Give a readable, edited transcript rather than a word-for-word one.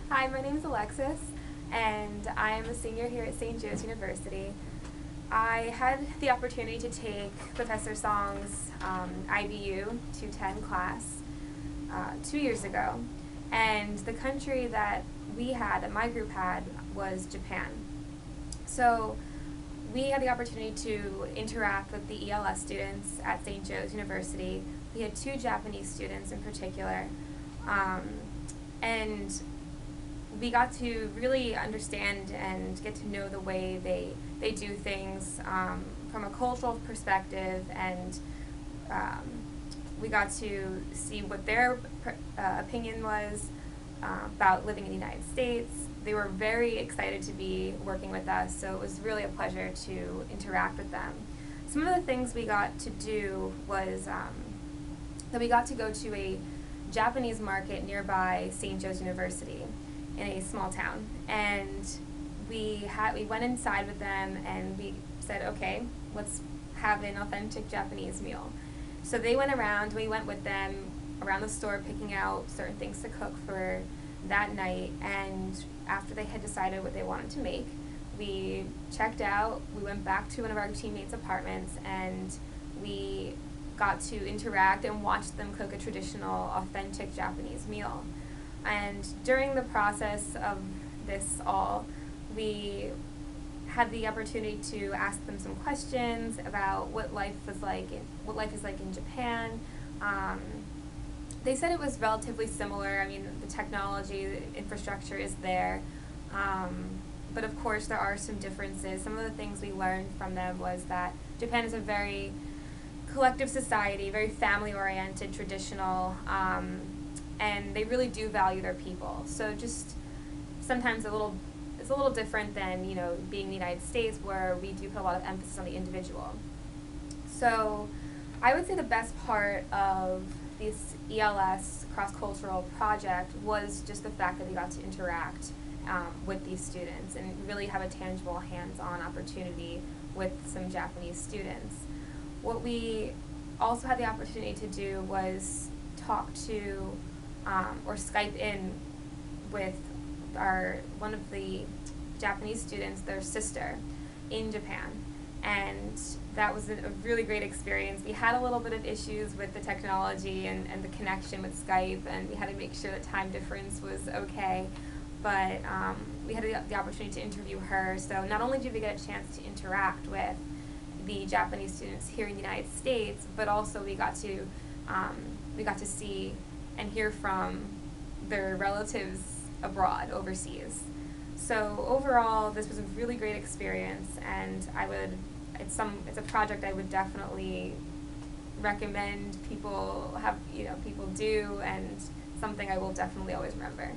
Hi, my name is Alexis, and I'm a senior here at St. Joe's University. I had the opportunity to take Professor Song's IBU 210 class 2 years ago, and the country that my group had, was Japan. So we had the opportunity to interact with the ELS students at St. Joe's University. We had two Japanese students in particular, and we got to really understand and get to know the way they do things from a cultural perspective, and we got to see what their opinion was about living in the United States. They were very excited to be working with us, so it was really a pleasure to interact with them. Some of the things we got to do was that we got to go to a Japanese market nearby St. Joe's University in a small town, and we went inside with them and we said, okay, let's have an authentic Japanese meal. So they went around, we went with them around the store picking out certain things to cook for that night, and after they had decided what they wanted to make, we checked out, we went back to one of our teammates' apartments, and we got to interact and watch them cook a traditional, authentic Japanese meal. And during the process of this all, we had the opportunity to ask them some questions about what life is like in Japan. They said it was relatively similar. I mean, the technology, the infrastructure is there, but of course there are some differences. Some of the things we learned from them was that Japan is a very collective society, very family-oriented, traditional, and they really do value their people. So just sometimes it's a little different than, being in the United States, where we do put a lot of emphasis on the individual. So I would say the best part of this ELS cross-cultural project was just the fact that we got to interact with these students and really have a tangible hands-on opportunity with some Japanese students. What we also had the opportunity to do was talk to or Skype in with one of the Japanese students, their sister, in Japan. And that was a really great experience. We had a little bit of issues with the technology and the connection with Skype, and we had to make sure the time difference was okay. But we had the opportunity to interview her, so not only did we get a chance to interact with the Japanese students here in the United States, but also we got to see and hear from their relatives abroad, overseas. So overall, this was a really great experience, and it's a project I would definitely recommend people do, and something I will definitely always remember.